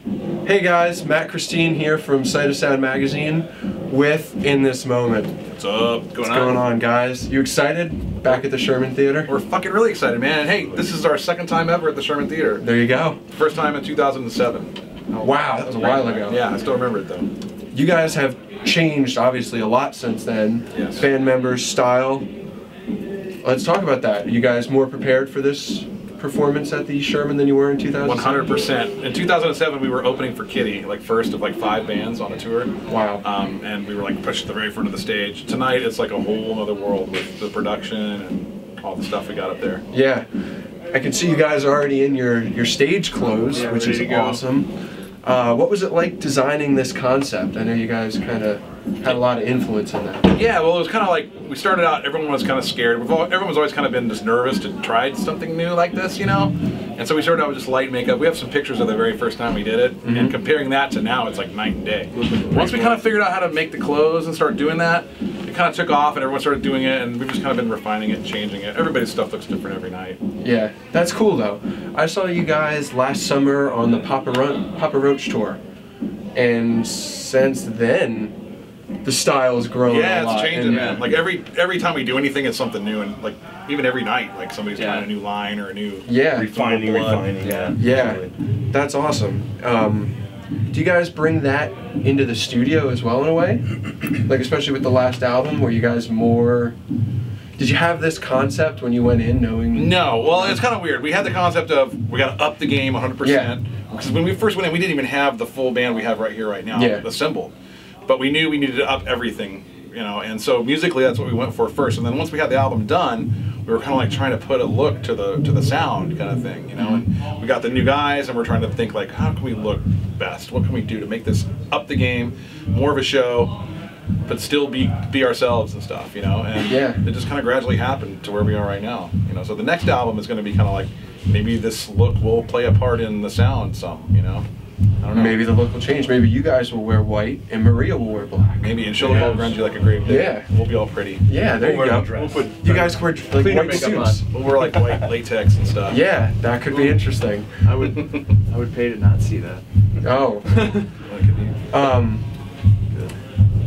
Hey guys, Matt Christine here from Sight of Sound Magazine with In This Moment. What's up? What's going on, guys? You excited? Back at the Sherman Theater? We're fucking really excited, man. And hey, this is our second time ever at the Sherman Theater. There you go. First time in 2007. Oh, wow, that was a while ago. Yeah, I still remember it though. You guys have changed, obviously, a lot since then. Yes. Fan members, style. Let's talk about that. Are you guys more prepared for this performance at the Sherman than you were in 2007? 100%. In 2007, we were opening for Kitty, like first of like 5 bands on a tour. Wow. And we were like pushed to the very front of the stage. Tonight, it's like a whole other world with the production and all the stuff we got up there. Yeah. I can see you guys are already in your stage clothes, Yeah, which is awesome. What was it like designing this concept? I know you guys kind of had a lot of influence in that. Yeah, well, it was kind of like, we started out, everyone was kind of scared. Everyone's always kind of been just nervous to try something new like this, you know? And so we started out with just light makeup. We have some pictures of the very first time we did it, and comparing that to now, it's like night and day. Once we kind of figured out how to make the clothes and start doing that, it kind of took off and everyone started doing it, and we've just kind of been refining it and changing it. Everybody's stuff looks different every night. Yeah, that's cool though. I saw you guys last summer on the Papa Roach tour, and since then, the style's grown a lot. Yeah, it's changing, man. Like every time we do anything, it's something new, and like even every night, like somebody's trying a new line or a new refining. Yeah, that's awesome. Do you guys bring that into the studio as well in a way? Like especially with the last album, were you guys more? Did you have this concept when you went in knowing? No, well, it's kind of weird. We had the concept of we got to up the game 100%. Because when we first went in, we didn't even have the full band we have right here, right now, assembled. But we knew we needed to up everything, you know. And so musically, that's what we went for first. And then once we had the album done, we were kind of like trying to put a look to the sound kind of thing, you know. And we got the new guys, and we're trying to think like, how can we look best? What can we do to make this up the game, more of a show, but still be ourselves and stuff, you know. And it just kind of gradually happened to where we are right now, you know. So the next album is going to be kind of like, maybe this look will play a part in the sound some, you know. I don't know. Maybe the look will change. Maybe you guys will wear white and Maria will wear black. Maybe, and she'll all grungy like a grave digger. Yeah. We'll be all pretty. Yeah, there you go. We'll put you guys wear like white suits. We'll wear like white latex and stuff. Yeah, that could be interesting. I would pay to not see that. Oh.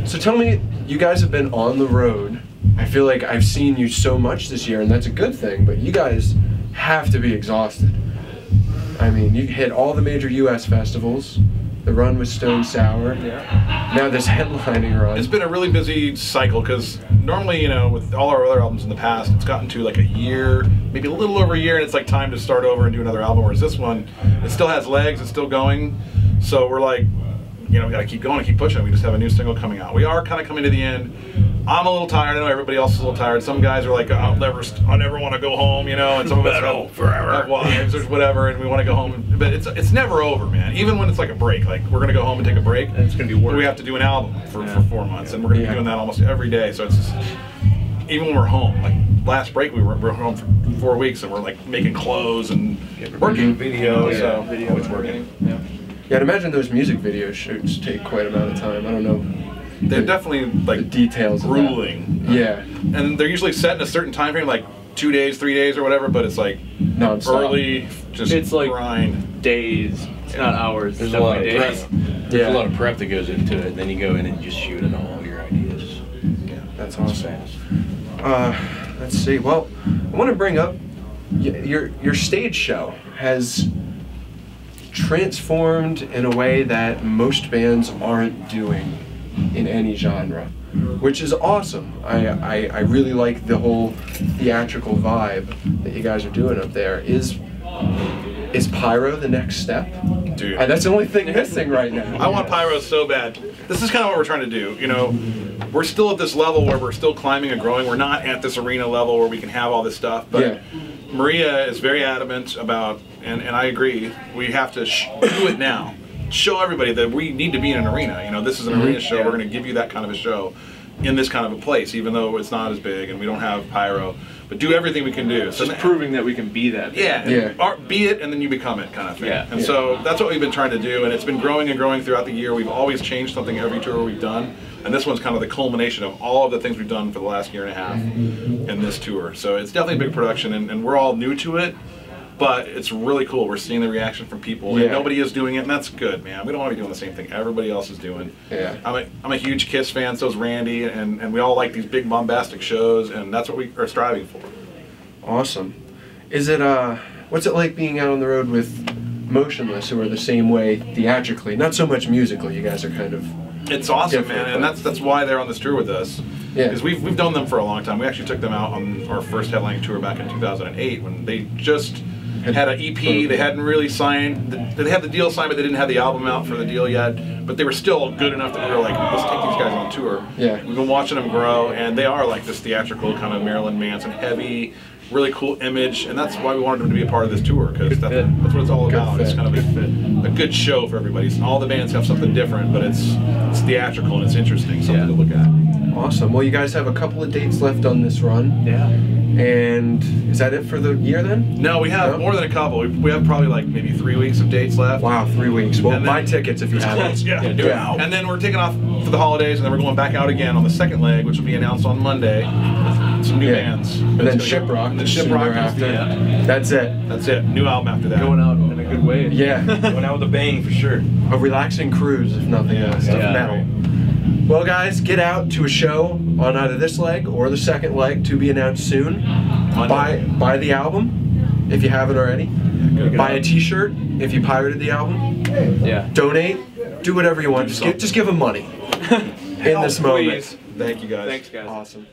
So tell me, you guys have been on the road. I feel like I've seen you so much this year, and that's a good thing, but you guys have to be exhausted. I mean, you hit all the major US festivals, the run with Stone Sour, now this headlining run. It's been a really busy cycle, because normally, you know, with all our other albums in the past, it's gotten to like a year, maybe a little over a year, and it's like time to start over and do another album, whereas this one, it still has legs, it's still going, so we're like, you know, we gotta keep going and keep pushing. We just have a new single coming out. We are kind of coming to the end. I'm a little tired. I know everybody else is a little tired. Some guys are like, I never want to go home, you know, and some of us have wives or whatever, and we want to go home. But it's never over, man. Even when it's like a break, like we're gonna go home and take a break. And it's gonna be work. We have to do an album for 4 months, and we're gonna be doing that almost every day. So it's just, even when we're home, like last break we were home for 4 weeks, and we're like making clothes and working videos. So Video always working. Yeah, I'd imagine those music video shoots take quite a amount of time. I don't know. They're definitely like the details grueling. Yeah. And they're usually set in a certain time frame, like 2 days, 3 days, or whatever. But it's like early, just it's like grind. Days. It's not hours. There's a lot of prep. days. There's a lot of prep that goes into it. Then you go in and just shoot it all your ideas. Yeah, that's awesome. Let's see. Well, I want to bring up your stage show has transformed in a way that most bands aren't doing in any genre, which is awesome. I really like the whole theatrical vibe that you guys are doing up there. Is pyro the next step? Dude, that's the only thing missing right now. I want pyro so bad. This is kind of what we're trying to do. You know, we're still at this level where we're still climbing and growing. We're not at this arena level where we can have all this stuff. But Maria is very adamant about, and I agree, we have to do it now. Show everybody that we need to be in an arena. You know, this is an arena show. We're going to give you that kind of a show in this kind of a place, even though it's not as big and we don't have pyro. But do everything we can do. So just proving that we can be that. Be it and then you become it kind of thing. And so that's what we've been trying to do, and it's been growing and growing throughout the year. We've always changed something every tour we've done, and this one's kind of the culmination of all of the things we've done for the last year and a half in this tour. So it's definitely a big production, and we're all new to it. But it's really cool. We're seeing the reaction from people, and nobody is doing it, and that's good, man. We don't want to be doing the same thing everybody else is doing. Yeah. I'm a huge Kiss fan, so is Randy, and we all like these big bombastic shows, and that's what we are striving for. Awesome. Is it what's it like being out on the road with Motionless, who are the same way theatrically, not so much musically? You guys are kind of. It's awesome, man, and that's why they're on this tour with us. Yeah. Because we've known them for a long time. We actually took them out on our first headlining tour back in 2008 when they just had an EP. They hadn't really signed. They had the deal signed, but they didn't have the album out for the deal yet. But they were still good enough that we were like, let's take these guys on tour. Yeah. We've been watching them grow, and they are like this theatrical kind of Marilyn Manson heavy, really cool image, and that's why we wanted them to be a part of this tour, because that's what it's all about. It's kind of a good show for everybody. So all the bands have something different, but it's theatrical and it's interesting, something to look at. Awesome. Well, you guys have a couple of dates left on this run. Yeah. And is that it for the year then? No, we have more than a couple. We have probably like maybe 3 weeks of dates left. Wow, 3 weeks. Well, buy tickets if you haven't. Yeah, do it now. And then we're taking off for the holidays, and then we're going back out again on the second leg, which will be announced on Monday. Some new bands. And then Shiprock. And then Shiprock after. That's it. That's it. New album after that. Going out in a good way. Yeah. Going out with a bang for sure. A relaxing cruise, if nothing else. Yeah. Metal. Well, guys, get out to a show on either this leg or the second leg, to be announced soon. Buy the album if you haven't already. Buy a T-shirt if you pirated the album. Yeah. Donate. Do whatever you want. Just give them money in this moment. Thank you, guys. Thanks, guys. Awesome.